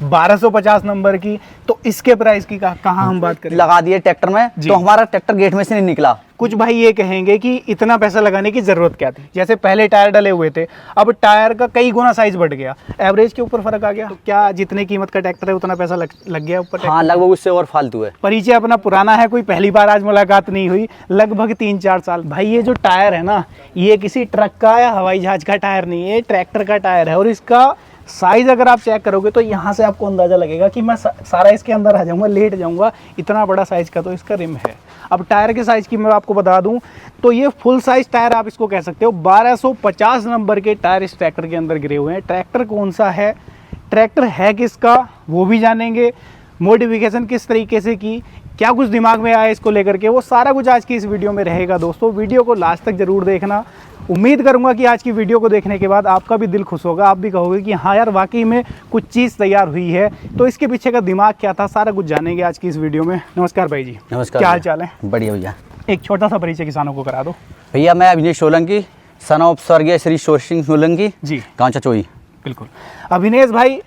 1250 number की, तो इसके प्राइस की कहाँ हम बात करें? लगा दिए ट्रैक्टर में तो हमारा ट्रैक्टर गेट में से नहीं निकला। कुछ भाई ये कहेंगे कि इतना पैसा लगाने की जरूरत क्या थी? जैसे पहले टायर डले हुए थे, अब टायर का कई गुना साइज बढ़ गया, एवरेज के ऊपर फर्क आ गया। तो क्या जितने कीमत का ट्रैक्टर है उतना पैसा लग गया ऊपर? हाँ, लगभग उससे और फालतू है। परिचय अपना पुराना है, कोई पहली बार आज मुलाकात नहीं हुई, लगभग 3-4 साल। भाई ये जो टायर है ना, ये किसी ट्रक का या हवाई जहाज का टायर नहीं है, ट्रैक्टर का टायर है। और इसका साइज अगर आप चेक करोगे तो यहाँ से आपको अंदाजा लगेगा कि मैं सारा इसके अंदर आ जाऊंगा, लेट जाऊंगा, इतना बड़ा साइज का तो इसका रिम है। अब टायर के साइज की मैं आपको बता दूं तो ये फुल साइज टायर आप इसको कह सकते हो। 1250 नंबर के टायर इस ट्रैक्टर के अंदर गिरे हुए हैं। ट्रैक्टर कौन सा है, ट्रैक्टर है किसका, वो भी जानेंगे। मॉडिफिकेशन किस तरीके से की, क्या कुछ दिमाग में आया इसको लेकर के, वो सारा कुछ आज की इस वीडियो में रहेगा। दोस्तों वीडियो को लास्ट तक जरूर देखना। उम्मीद करूंगा कि आज की वीडियो को देखने के बाद आपका भी दिल खुश होगा, आप भी कहोगे कि हाँ यार वाकई में कुछ चीज़ तैयार हुई है। तो इसके पीछे का दिमाग क्या था, सारा कुछ जानेंगे आज की इस वीडियो में। नमस्कार भाई जी। नमस्कार। क्या हाल चाल है? बढ़िया भैया। एक छोटा सा परिचय किसानों को करा दो। भैया मैं अभिनेश सोलंकी, सन ऑफ स्वर्गीय श्री शोर सिंह सोलंकी जी, गाँव चचोई। बिल्कुल। अभिनेश भाई,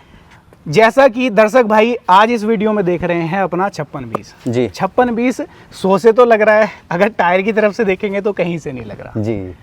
जैसा कि दर्शक भाई आज इस वीडियो में देख रहे हैं अपना 5620 जी, 5620 100 से तो लग रहा है, अगर टायर की तरफ से देखेंगे तो कहीं से नहीं लग रहा जी।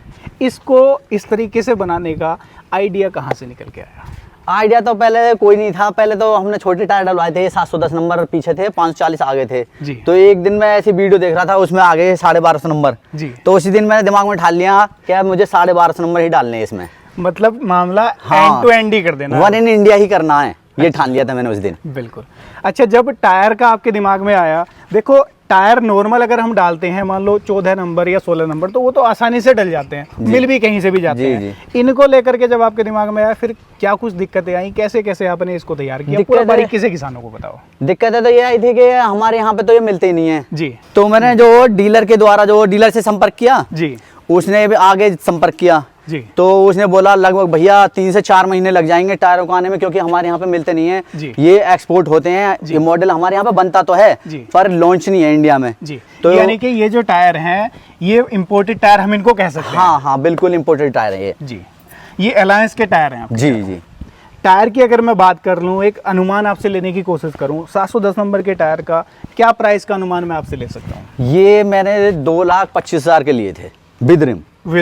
इसको इस तरीके से बनाने का आइडिया कहाँ से निकल के आया? आइडिया तो पहले कोई नहीं था। पहले तो हमने छोटे टायर डलवाए थे, 710 नंबर पीछे थे, 540 आगे थे जी। तो एक दिन मैं ऐसी वीडियो देख रहा था, उसमें आगे 1250 नंबर जी। तो उसी दिन मैंने दिमाग में ठान लिया कि मुझे 1250 नंबर ही डालने हैं इसमें। मतलब मामला एंड टू एंड ही कर देना, वन इन इंडिया ही करना है, ये ठान लिया था मैंने उस दिन। बिल्कुल। अच्छा, जब टायर का आपके दिमाग में आया, देखो टायर नॉर्मल अगर हम डालते हैं मान लो 14 नंबर या 16 नंबर, तो वो तो आसानी से डल जाते हैं, मिल भी कहीं से भी जाते हैं। इनको लेकर के जब आपके दिमाग में आया, फिर क्या कुछ दिक्कतें आई, कैसे कैसे आपने इसको तैयार किया, पूरा बारीकी से किसानों को बताओ। दिक्कतें तो ये आई थी कि हमारे यहाँ पे तो ये मिलते ही नहीं है जी। तो मैंने जो डीलर के द्वारा जो डीलर से संपर्क किया जी, उसने भी आगे संपर्क किया जी। तो उसने बोला लगभग भैया 3 से 4 महीने लग जाएंगे टायरों को आने में, क्योंकि हमारे यहाँ पे मिलते नहीं है, ये एक्सपोर्ट होते हैं। ये मॉडल हमारे यहाँ पे बनता तो है पर लॉन्च नहीं है इंडिया में जी। तो यानी कि ये जो टायर हैं ये इम्पोर्टेड टायर हम इनको कह सकते हैं? हाँ हाँ, बिल्कुल इम्पोर्टेड टायर है ये जी। ये अलायंस के टायर हैं जी जी। टायर की अगर मैं बात कर लूँ, एक अनुमान आपसे लेने की कोशिश करूँ, 710 नंबर के टायर का क्या प्राइस का अनुमान मैं आपसे ले सकता हूँ? ये मैंने 2,25,000 के लिए थे, विद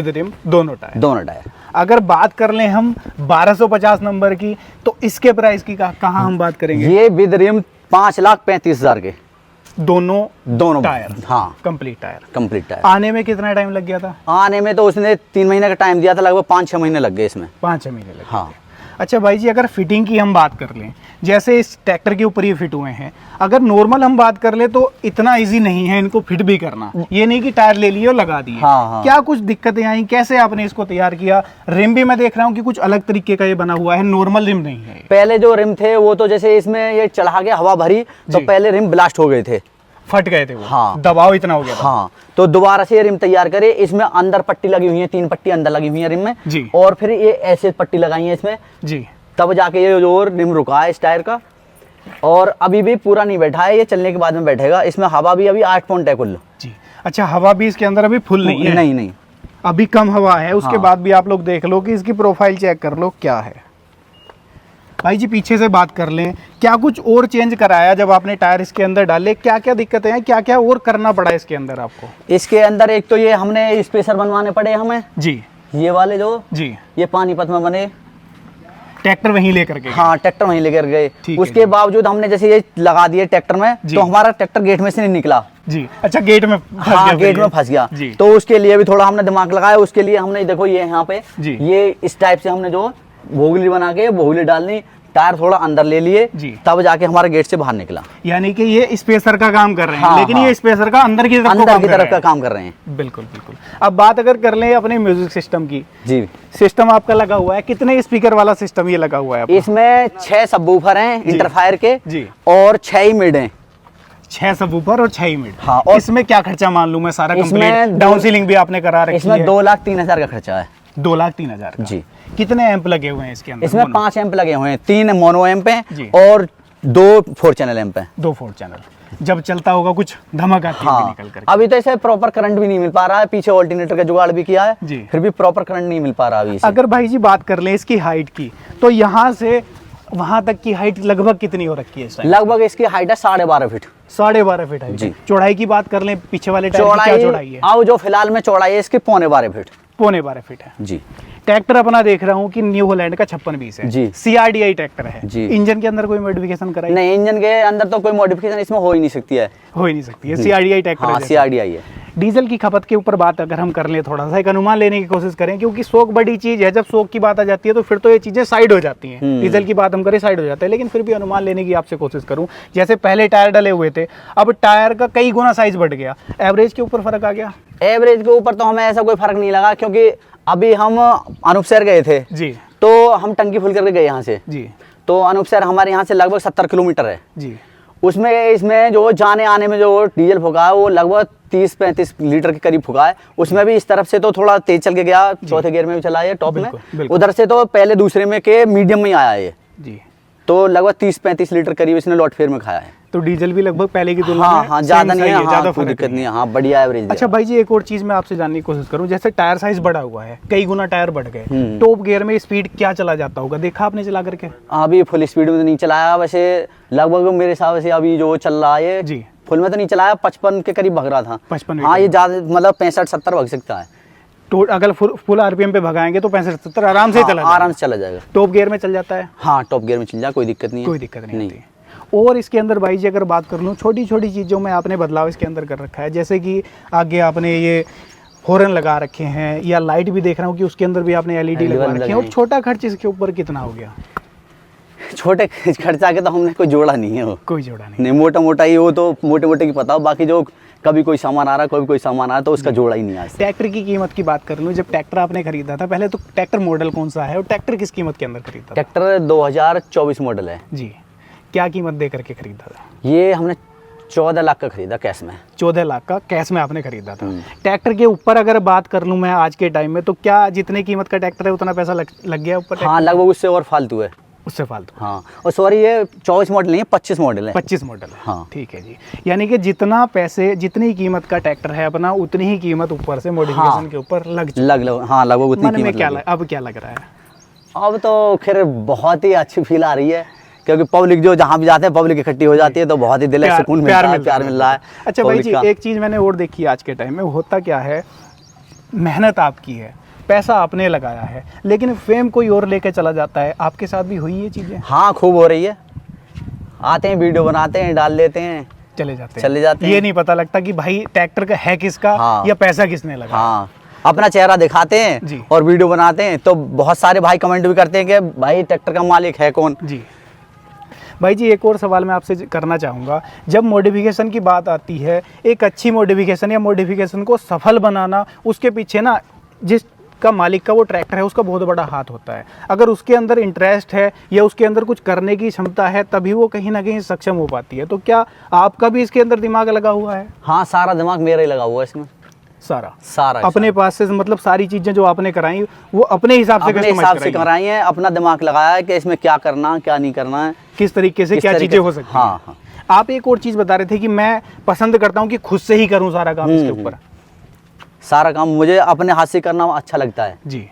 रिम दोनों टायर। अगर बात कर लें हम 1250 नंबर की, तो इसके प्राइस की कहाँ हम बात करेंगे? ये विद रिम 5,35,000 के दोनों टायर। हाँ, कंप्लीट टायर। आने में कितना टाइम लग गया था? आने में तो उसने 3 महीने का टाइम दिया था, लगभग 5-6 महीने लग गए इसमें। 5-6 महीने लगे। हाँ। अच्छा भाई जी, अगर फिटिंग की हम बात कर लें, जैसे इस ट्रैक्टर के ऊपर ये फिट हुए हैं, अगर नॉर्मल हम बात कर ले तो इतना इजी नहीं है इनको फिट भी करना। ये नहीं कि टायर ले लिए और लगा दिए। हाँ। क्या कुछ दिक्कतें आई, कैसे आपने इसको तैयार किया? रिम भी मैं देख रहा हूँ कि कुछ अलग तरीके का ये बना हुआ है, नॉर्मल रिम नहीं है। पहले जो रिम थे वो तो जैसे इसमें ये चढ़ा के हवा भरी तो पहले रिम ब्लास्ट हो गए थे, फट गए थे वो। हाँ, दबाव इतना हो गया था। हाँ, तो दोबारा से ये रिम तैयार करे। इसमें अंदर पट्टी लगी हुई है, 3 पट्टी अंदर लगी हुई है रिम में जी। और फिर ये ऐसे पट्टी लगाई है इसमें जी, तब जाके ये जो रिम रुका है इस टायर का। और अभी भी पूरा नहीं बैठा है, ये चलने के बाद में बैठेगा। इसमें हवा भी अभी 8 पॉइंट है कुल जी। अच्छा, हवा भी इसके अंदर अभी फुल नहीं है? नहीं, अभी कम हवा है। उसके बाद भी आप लोग देख लो कि इसकी प्रोफाइल चेक कर लो क्या है। भाई जी पीछे से बात कर लें, क्या कुछ और चेंज कराया जब आपने टायर इसके अंदर डाले? क्या क्या दिक्कतें हैं, क्या क्या और करना पड़ा इसके अंदर आपको? इसके अंदर एक तो ये हमने स्पेसर बनवाने पड़े हमें जी, ये वाले जो जी, ये पानीपत में बने, ट्रैक्टर वहीं लेकर के? हाँ, ट्रैक्टर वहीं लेकर गए। उसके बावजूद हमने जैसे ये लगा दिए ट्रैक्टर में, तो हमारा ट्रैक्टर गेट में से नहीं निकला जी। अच्छा, गेट में फंस गया? हाँ, गेट में फंस गया। तो उसके लिए भी थोड़ा हमने दिमाग लगाया। उसके लिए हमने देखो ये यहाँ पे ये इस टाइप से हमने जो भोगली बना के भोगली डालनी, टायर थोड़ा अंदर ले लिए, तब जाके हमारा गेट से बाहर निकला। यानी कि ये स्पेसर का काम कर रहे हैं। हाँ, लेकिन ये स्पेसर का अंदर की तरफ का काम कर रहे हैं। बिल्कुल बिल्कुल। अब बात अगर कर लें अपने म्यूजिक सिस्टम की जी, सिस्टम आपका लगा हुआ है, कितने स्पीकर वाला सिस्टम ये लगा हुआ है? इसमें 6 सबवूफर हैं इंटरफायर के जी, और 6 ही मिड हैं। 6 सबवूफर और 6 ही मिड। हाँ, और इसमें क्या खर्चा मान लूं मैं सारा कंप्लीट? डाउन सीलिंग भी आपने करा रखी है? इसमें 2,03,000 का खर्चा है। 2,03,000 जी। कितने एम्प लगे हुए हैं इसके अंदर? इसमें 5 एम्प लगे हुए हैं, 3 मोनो एम्प हैं और 2 4 चैनल एम्प हैं। 2 4 चैनल। जब चलता होगा कुछ धमक आती है निकल कर? अभी तो ऐसे प्रॉपर करंट भी नहीं मिल पा रहा है, पीछे ऑल्टरनेटर का जुगाड़ भी किया है जी, फिर भी प्रॉपर करंट नहीं मिल पा रहा अभी। अगर भाई जी बात कर ले इसकी हाइट की, तो यहाँ से वहां तक की हाइट लगभग कितनी हो रखी है इस टाइम? लगभग इसकी हाइट है 12.5 फीट। 12.5 फीट है जी। चौड़ाई की बात कर लें, पीछे वाले टायर की क्या चौड़ाई है? अब जो फिलहाल में चौड़ाई है इसकी 12.25 फीट। 12.25 फीट है जी। ट्रैक्टर अपना देख रहा हूँ कि न्यू हॉलैंड का 5620 है जी। CRDI ट्रैक्टर है जी। इंजन के अंदर कोई मॉडिफिकेशन कराई? नहीं, इंजन के अंदर तो कोई मॉडिफिकेशन इसमें हो ही नहीं सकती है। हो ही नहीं सकती है, CRDI ट्रैक्टर हाँ, है। CRDI है। डीजल की खपत के ऊपर बात अगर हम कर लें, थोड़ा सा एक अनुमान लेने की कोशिश करें, क्योंकि शौक बड़ी चीज है, जब शौक की बात आ जाती है तो फिर तो ये चीजें साइड हो जाती हैं। डीजल की बात हम करें साइड हो जाता है, लेकिन फिर भी अनुमान लेने की आपसे कोशिश करूं, जैसे पहले टायर डले हुए थे, अब टायर का कई गुना साइज बढ़ गया, एवरेज के ऊपर फर्क आ गया? एवरेज के ऊपर तो हमें ऐसा कोई फर्क नहीं लगा, क्योंकि अभी हम अनूप शहर गए थे जी, तो हम टंकी फुल करके गए यहाँ से जी। तो अनूप शहर हमारे यहाँ से लगभग 70 किलोमीटर है जी। उसमें इसमें जो जाने आने में जो डीजल फूका है वो लगभग 30-35 लीटर के करीब फूका है। उसमें भी इस तरफ से तो थोड़ा तेज चल के गया, चौथे गियर में भी चला है टॉप में, बिल्कुल। उधर से तो पहले दूसरे में के मीडियम में आया है जी। तो लगभग 30-35 लीटर करीब इसने लॉट फेयर में खाया है। तो डीजल भी लगभग पहले की तुलना में हाँ, ज्यादा same नहीं है, सही ज्यादा हाँ, कोई फर्क दिक्कत नहीं है, हाँ, बढ़िया एवरेज। अच्छा भाई जी, एक और चीज मैं आपसे जानने की कोशिश करूं, जैसे टायर साइज बढ़ा हुआ है, कई गुना टायर बढ़ गए, टॉप गियर में स्पीड क्या चला जाता होगा, देखा आपने चला करके? अभी फुल स्पीड में तो नहीं चलाया, वैसे लगभग मेरे हिसाब से अभी जो चल रहा है जी, फुल में तो नहीं चलाया, 55 के करीब भग रहा था। 55? हाँ, ये ज्यादा मतलब 65-70 भग सकता है। तो अगर फुल RPM पे भगाएंगे तो 65-70 आराम से चला आराम से चला जाएगा। टॉप गियर में चल जाता है? हाँ, टॉप गियर में चल जाए, कोई दिक्कत नहीं है। कोई दिक्कत नहीं आती। और इसके अंदर भाई जी अगर बात कर लूँ, छोटी छोटी चीज़ों में आपने बदलाव इसके अंदर कर रखा है, जैसे कि आगे आपने ये हॉर्न लगा रखे हैं, या लाइट भी देख रहा हूँ कि उसके अंदर भी आपने LED लगा रखे हैं। और छोटा खर्च इसके ऊपर कितना हो गया? छोटे खर्चा के तो हमने कोई जोड़ा नहीं है, वो कोई जोड़ा नहीं, मोटा मोटा ही हो तो मोटे मोटे की पता हो, बाकी जो कभी कोई सामान आ रहा, कभी कोई सामान आ रहा तो उसका जोड़ा ही नहीं आता। ट्रैक्टर की कीमत की बात कर लूँ, जब ट्रैक्टर आपने खरीदा था, पहले तो ट्रैक्टर मॉडल कौन सा है और ट्रैक्टर किस कीमत के अंदर खरीदा था? ट्रैक्टर 2024 मॉडल है जी। क्या कीमत दे करके खरीदा था? ये हमने 14 लाख का खरीदा कैश में। 14 लाख का कैश में आपने खरीदा था। ट्रैक्टर के ऊपर अगर बात कर लूँ मैं आज के टाइम में, तो क्या जितने कीमत का ट्रैक्टर है उतना पैसा लग गया ऊपर? हाँ, लगभग उससे और फालतू है, उससे फालतू। हाँ, और सॉरी ये 24 मॉडल नहीं है, 25 मॉडल है। 25 मॉडल है, हाँ, ठीक है जी। यानी कि जितना पैसे, जितनी कीमत का ट्रैक्टर है अपना, उतनी ही कीमत ऊपर से मॉडिफिकेशन के ऊपर हाँ, लगभग उतनी मन में कीमत। अब क्या लग रहा है? अब तो खैर बहुत ही अच्छी फील आ रही है, क्योंकि पब्लिक जो जहाँ भी जाते हैं पब्लिक इकट्ठी हो जाती है तो बहुत ही दिल से सुकून मिलता है, प्यार मिल रहा है। अच्छा भाई जी, एक चीज़ मैंने और देखी है आज के टाइम में, होता क्या है, मेहनत आपकी है, पैसा आपने लगाया है, लेकिन फेम कोई और लेके चला जाता है। आपके साथ भी हुई ये चीज़ें? हाँ, खूब हो रही है। आते हैं, वीडियो बनाते हैं, डाल लेते हैं, चले जाते हैं। ये नहीं पता लगता कि भाई ट्रैक्टर का है किसका, या पैसा किसने लगा। हाँ, अपना चेहरा दिखाते हैं और वीडियो बनाते हैं तो बहुत सारे भाई कमेंट भी करते हैं कि भाई ट्रैक्टर का मालिक है कौन। जी भाई जी, एक और सवाल मैं आपसे करना चाहूँगा, जब मॉडिफिकेशन की बात आती है, एक अच्छी मॉडिफिकेशन या मॉडिफिकेशन को सफल बनाना, उसके पीछे ना जिसका मालिक का वो ट्रैक्टर है उसका बहुत बड़ा हाथ होता है। अगर उसके अंदर इंटरेस्ट है या उसके अंदर कुछ करने की क्षमता है, तभी वो कहीं ना कहीं सक्षम हो पाती है। तो क्या आपका भी इसके अंदर दिमाग लगा हुआ है? हाँ, सारा दिमाग मेरा ही लगा हुआ है इसमें। सारा अपने पास से, मतलब सारी चीजें जो आपने कराई वो अपने हिसाब से कराई हैं, अपना दिमाग लगाया है कि इसमें क्या करना, क्या नहीं करना है, किस तरीके से क्या चीजें हो सकती हैं। हाँ। आप एक और चीज बता रहे थे कि मैं पसंद करता हूँ कि खुद से ही करूँ सारा काम। इसके ऊपर सारा काम मुझे अपने हाथ से करना अच्छा लगता है। जी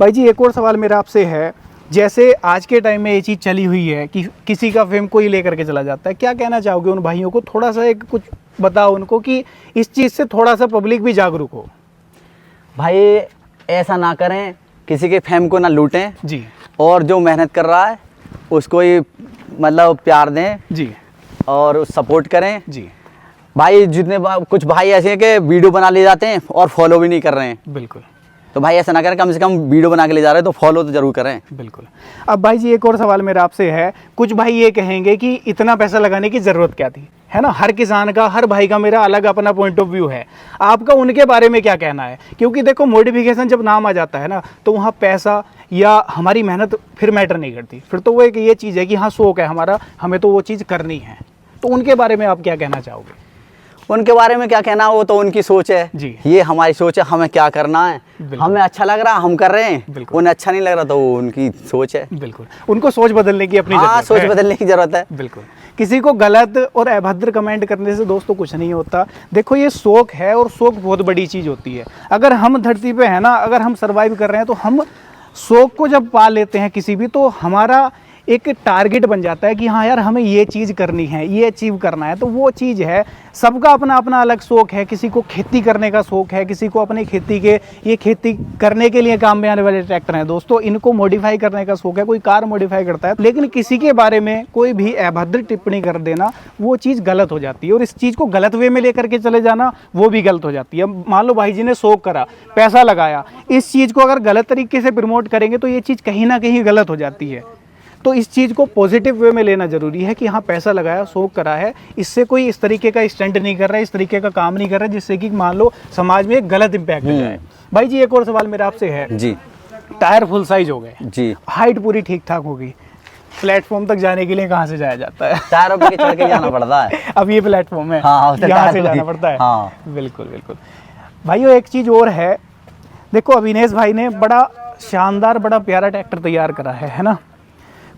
भाई जी, एक और सवाल मेरा आपसे है, जैसे आज के टाइम में ये चीज़ चली हुई है कि किसी का फेम कोई लेकर के चला जाता है, क्या कहना चाहोगे उन भाइयों को? थोड़ा सा एक कुछ बताओ उनको कि इस चीज़ से थोड़ा सा पब्लिक भी जागरूक हो। भाई ऐसा ना करें, किसी के फेम को ना लूटें जी, और जो मेहनत कर रहा है उसको ही मतलब प्यार दें जी, और सपोर्ट करें जी। भाई, जितने कुछ भाई ऐसे हैं कि वीडियो बना ले जाते हैं और फॉलो भी नहीं कर रहे हैं। बिल्कुल, तो भाई ऐसा ना करें, कम से कम वीडियो बना के ले जा रहे हैं तो फॉलो तो जरूर करें। बिल्कुल। अब भाई जी, एक और सवाल मेरा आपसे है, कुछ भाई ये कहेंगे कि इतना पैसा लगाने की ज़रूरत क्या थी, है ना? हर किसान का, हर भाई का मेरा अलग अपना पॉइंट ऑफ व्यू है, आपका उनके बारे में क्या कहना है? क्योंकि देखो, मॉडिफिकेशन जब नाम आ जाता है ना, तो वहाँ पैसा या हमारी मेहनत फिर मैटर नहीं करती, फिर तो वो एक ये चीज़ है कि हाँ शौक है हमारा, हमें तो वो चीज़ करनी है। तो उनके बारे में आप क्या कहना चाहोगे? उनके बारे में क्या कहना, वो तो उनकी सोच है जी, ये हमारी सोच है, हमें क्या करना है, हमें अच्छा लग रहा हम कर रहे हैं, उन्हें अच्छा नहीं लग रहा तो वो उनकी सोच है। बिल्कुल, उनको सोच बदलने की अपनी सोच बदलने की जरूरत है। बिल्कुल, किसी को गलत और अभद्र कमेंट करने से दोस्तों कुछ नहीं होता। देखो, ये शौक है और शौक बहुत बड़ी चीज़ होती है। अगर हम धरती पे है ना, अगर हम सर्वाइव कर रहे हैं तो हम शौक को जब पा लेते हैं किसी भी, तो हमारा एक टारगेट बन जाता है कि हाँ यार हमें ये चीज़ करनी है, ये अचीव करना है, तो वो चीज़ है। सबका अपना अपना अलग शौक है, किसी को खेती करने का शौक है, किसी को अपनी खेती के ये खेती करने के लिए काम में आने वाले ट्रैक्टर हैं दोस्तों, इनको मॉडिफाई करने का शौक है, कोई कार मॉडिफाई करता है। लेकिन किसी के बारे में कोई भी अभद्र टिप्पणी कर देना वो चीज़ गलत हो जाती है, और इस चीज़ को गलत वे में लेकर के चले जाना वो भी गलत हो जाती है। मान लो भाई जी ने शौक करा, पैसा लगाया, इस चीज़ को अगर गलत तरीके से प्रमोट करेंगे तो ये चीज़ कहीं ना कहीं गलत हो जाती है। तो इस चीज़ को पॉजिटिव वे में लेना जरूरी है कि हाँ पैसा लगाया, शौक करा है, इससे कोई इस तरीके का स्टंट नहीं कर रहा है, इस तरीके का काम नहीं कर रहा है जिससे कि मान लो समाज में एक गलत इम्पैक्ट हो जाए। भाई जी एक और सवाल मेरा आपसे है जी। टायर फुल साइज हो गए जी, हाइट पूरी ठीक ठाक हो गई, प्लेटफॉर्म तक जाने के लिए कहाँ से जाया जाता है? टायरों पे चढ़ के जाना पड़ता है। अब ये प्लेटफॉर्म है, हाँ, यहाँ से जाना पड़ता है। हाँ। बिल्कुल बिल्कुल भाइयों, एक चीज़ और है, देखो अविनेश भाई ने बड़ा शानदार बड़ा प्यारा ट्रैक्टर तैयार करा है ना।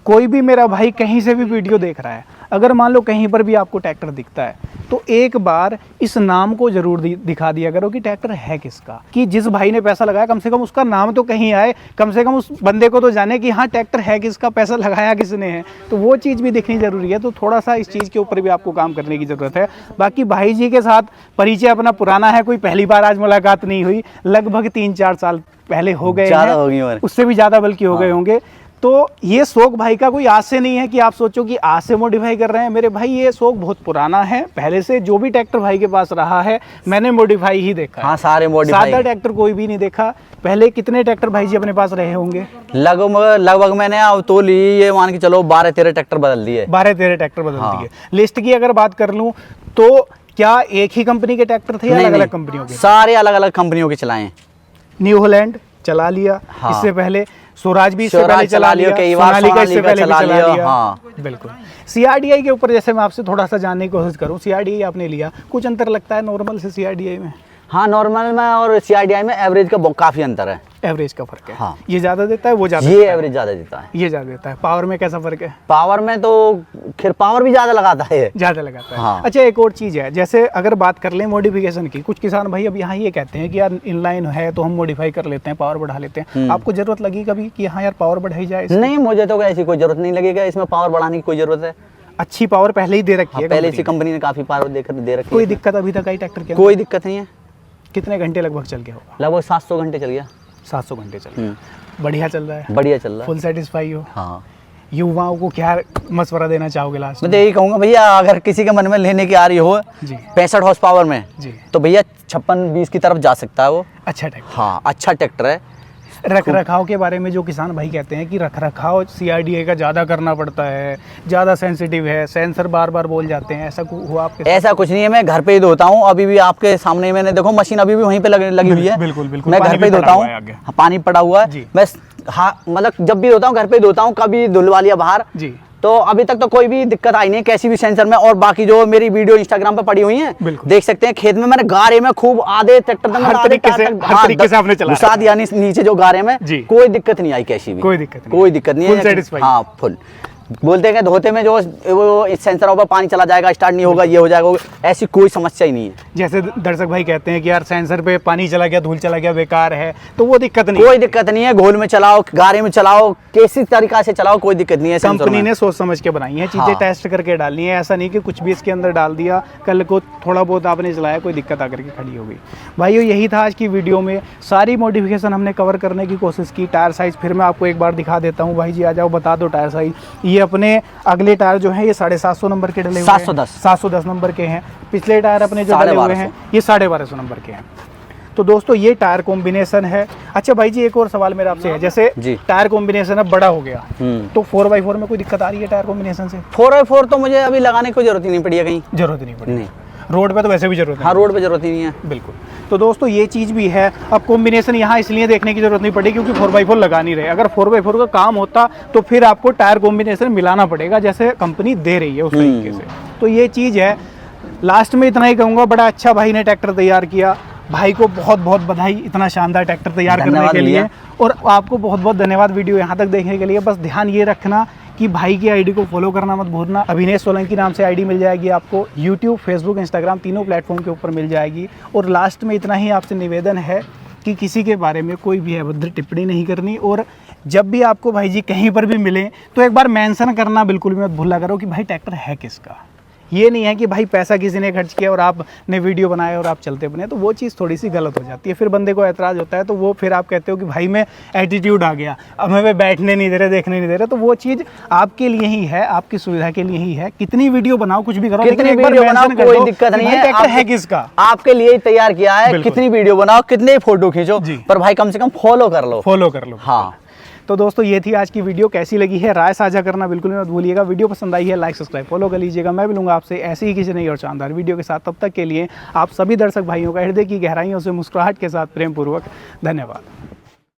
कोई भी मेरा भाई कहीं से भी वीडियो देख रहा है, अगर मान लो कहीं पर भी आपको ट्रैक्टर दिखता है तो एक बार इस नाम को जरूर दिखा दिया करो कि ट्रैक्टर है किसका, कि जिस भाई ने पैसा लगाया कम से कम उसका नाम तो कहीं आए, कम से कम उस बंदे को तो जाने कि हाँ ट्रैक्टर है किसका, पैसा लगाया किसने है, तो वो चीज़ भी दिखनी जरूरी है। तो थोड़ा सा इस चीज़ के ऊपर भी आपको काम करने की ज़रूरत है। बाकी भाई जी के साथ परिचय अपना पुराना है, कोई पहली बार आज मुलाकात नहीं हुई, लगभग 3-4 साल पहले हो गए हैं, उससे भी ज़्यादा बल्कि हो गए होंगे। तो ये शौक भाई का कोई आज से नहीं है कि आप सोचो कि आज से मॉडिफाई कर रहे हैं। मेरे भाई ये शौक बहुत पुराना है, पहले से जो भी ट्रैक्टर भाई के पास रहा है मैंने मॉडिफाई ही देखा। हाँ, सारे मॉडिफाई, सादा ट्रैक्टर कोई भी नहीं देखा। पहले कितने ट्रैक्टर भाई जी अपने पास रहे होंगे? लगभग मैंने अब तो ली ये मान के चलो 12-13 ट्रैक्टर बदल दिए। 12-13 ट्रैक्टर बदल दिए। लिस्ट की अगर बात कर लूँ तो क्या एक ही कंपनी के ट्रैक्टर थे या अलग अलग कंपनियों के? सारे अलग अलग कंपनियों के चलाए। न्यू हॉलैंड चला लिया, हाँ। इससे पहले स्वराज भी इससे पहले चला लिया, कई बार सोनालिका इससे पहले भी चला लिया। हाँ। बिल्कुल। सीआरडीआई के ऊपर जैसे मैं आपसे थोड़ा सा जानने की कोशिश करूं, सीआरडीआई आपने लिया, कुछ अंतर लगता है नॉर्मल से सीआरडीआई में? हाँ, नॉर्मल में और सीआरडीआई में एवरेज का काफी अंतर है। एवरेज का फर्क है। हाँ। ये ज्यादा देता है, वो ज्यादा? ये एवरेज ज्यादा देता है, ये ज्यादा देता है। पावर में कैसा फर्क है? पावर में तो खैर पावर भी ज्यादा लगाता है, ज्यादा लगाता है। हाँ। अच्छा एक और चीज है, जैसे अगर बात कर लें मॉडिफिकेशन की, कुछ किसान भाई अब यहाँ ये कहते हैं कि यार इनलाइन है तो हम मॉडिफाई कर लेते हैं, पावर बढ़ा लेते हैं। आपको जरूरत लगी कभी कि हाँ यार पावर बढ़ाई जाए? नहीं, मुझे तो ऐसी कोई जरूरत नहीं लगेगा, इसमें पावर बढ़ाने की कोई जरूरत है। अच्छी पावर पहले ही दे रखी है, पहले से कंपनी ने काफी पावर दे रखी है। कोई दिक्कत अभी तक आई ट्रैक्टर के? कोई दिक्कत नहीं है। कितने घंटे लगभग चल गया होगा? लगभग 700 घंटे चल गया। 700 घंटे चल गया। बढ़िया चल रहा है? बढ़िया चल रहा है। फुल सेटिस्फाई हो? हाँ। युवाओं को क्या मशवरा देना चाहोगे लास्ट? मैं तो यही कहूँगा भैया, अगर किसी के मन में लेने की आ रही हो जी 65 हॉर्स पावर में जी, तो भैया 56-20 की तरफ जा सकता है वो। अच्छा ट्रैक्टर। हाँ, अच्छा ट्रैक्टर है। रख रखाव के बारे में जो किसान भाई कहते हैं कि रख रखाव सीआरडीए का ज़्यादा करना पड़ता है, ज़्यादा सेंसिटिव है, सेंसर बार बार बोल जाते हैं, ऐसा हुआ आपके साथ? ऐसा कुछ नहीं है, मैं घर पे ही धोता हूँ। अभी भी आपके सामने मैंने देखो मशीन अभी भी वहीं पे लगी हुई है। बिल्कुल बिल्कुल। मैं घर पे ही धोता हूँ, पानी पड़ा हुआ है। मैं हाँ मतलब जब भी धोता हूँ घर पे ही धोता हूँ, कभी धुलवा लिया बाहर जी। तो अभी तक तो कोई भी दिक्कत आई नहीं कैसी भी सेंसर में। और बाकी जो मेरी वीडियो इंस्टाग्राम पे पड़ी हुई है देख सकते हैं, खेत में मैंने गारे में खूब आधे ट्रैक्टर हर तरीके से आपने चलाया, घुसा दिया नीचे जो गारे में, कोई दिक्कत नहीं आई, कैसी भी कोई दिक्कत नहीं है। हाँ फुल। बोलते हैं कि धोते में जो वो इस सेंसरों पर पानी चला जाएगा, स्टार्ट नहीं होगा, ये हो जाएगा, ऐसी कोई समस्या ही नहीं है। जैसे दर्शक भाई कहते हैं कि यार सेंसर पे पानी चला गया, धूल चला गया, बेकार है, तो वो दिक्कत नहीं, कोई दिक्कत नहीं है। घोल में चलाओ, गारे में चलाओ, किसी तरीका से चलाओ, कोई दिक्कत नहीं है। कंपनी ने सोच समझ के बनाई है चीजें, टेस्ट करके डालनी है, ऐसा नहीं कि कुछ भी इसके अंदर डाल दिया, कल को थोड़ा बहुत आपने चलाया कोई दिक्कत आकर के खड़ी हो गई। भाइयों यही था आज की वीडियो में, सारी मॉडिफिकेशन हमने कवर करने की कोशिश की। टायर साइज फिर मैं आपको एक बार दिखा देता हूँ। भाई जी आ जाओ, बता दो टायर साइज। ये अपने अगले टायर जो है ये 750 नंबर के डले हुए हैं, 710 नंबर के हैं। पिछले टायर अपने जो डले हुए हैं ये 1250 नंबर के हैं। तो दोस्तों ये टायर कॉम्बिनेशन है। अच्छा भाई जी एक और सवाल मेरा आपसे है, जैसे टायर कॉम्बिनेशन अब बड़ा हो गया तो 4x4 में कोई दिक्कत आ रही है टायर कॉम्बिनेशन से? 4x4 तो मुझे अभी लगाने की जरूरत ही नहीं पड़ी है, कहीं जरूरत नहीं पड़ी। रोड पे तो वैसे भी जरूरत है। हाँ, रोड पे जरूरत ही नहीं है। बिल्कुल। तो दोस्तों ये चीज़ भी है। अब कॉम्बिनेशन यहाँ इसलिए देखने की जरूरत नहीं पड़ी क्योंकि 4x4 लगा नहीं रहे। अगर 4x4 का काम होता तो फिर आपको टायर कॉम्बिनेशन मिलाना पड़ेगा जैसे कंपनी दे रही है उस तरीके से। तो ये चीज़ है। लास्ट में इतना ही कहूँगा, बड़ा अच्छा भाई ने ट्रैक्टर तैयार किया। भाई को बहुत बहुत बधाई इतना शानदार ट्रैक्टर तैयार करने के लिए, और आपको बहुत बहुत धन्यवाद वीडियो यहाँ तक देखने के लिए। बस ध्यान ये रखना कि भाई की आईडी को फॉलो करना मत भूलना। अविनेश सोलंकी नाम से आईडी मिल जाएगी आपको, यूट्यूब, फेसबुक, इंस्टाग्राम तीनों प्लेटफॉर्म के ऊपर मिल जाएगी। और लास्ट में इतना ही आपसे निवेदन है कि किसी के बारे में कोई भी अभद्र टिप्पणी नहीं करनी, और जब भी आपको भाई जी कहीं पर भी मिले तो एक बार मेंशन करना बिल्कुल भी मत भूला करो कि भाई ट्रैक्टर है किसका। ये नहीं है कि भाई पैसा किसी ने खर्च किया और आपने वीडियो बनाया और आप चलते बने, तो वो चीज़ थोड़ी सी गलत हो जाती है। फिर बंदे को एतराज़ होता है, तो वो फिर आप कहते हो कि भाई मैं एटीट्यूड आ गया, अब हमें बैठने नहीं दे रहे, देखने नहीं दे रहे। तो वो चीज़ आपके लिए ही है, आपकी सुविधा के लिए ही है। कितनी वीडियो बनाओ, कुछ भी करो, कितनी वीडियो बनाओ, कोई दिक्कत नहीं है। ट्रैक्टर है किसका, आपके लिए ही तैयार किया है। कितनी वीडियो बनाओ, कितने फोटो खींचो, पर भाई कम से कम फॉलो कर लो, फॉलो कर लो। हाँ। तो दोस्तों ये थी आज की वीडियो। कैसी लगी है राय साझा करना बिल्कुल मत भूलिएगा। वीडियो पसंद आई है लाइक सब्सक्राइब फॉलो कर लीजिएगा। मैं मिलूंगा आपसे ऐसी ही किसी नई और शानदार वीडियो के साथ। तब तक के लिए आप सभी दर्शक भाइयों का हृदय की गहराइयों से मुस्कुराहट के साथ प्रेम पूर्वक धन्यवाद।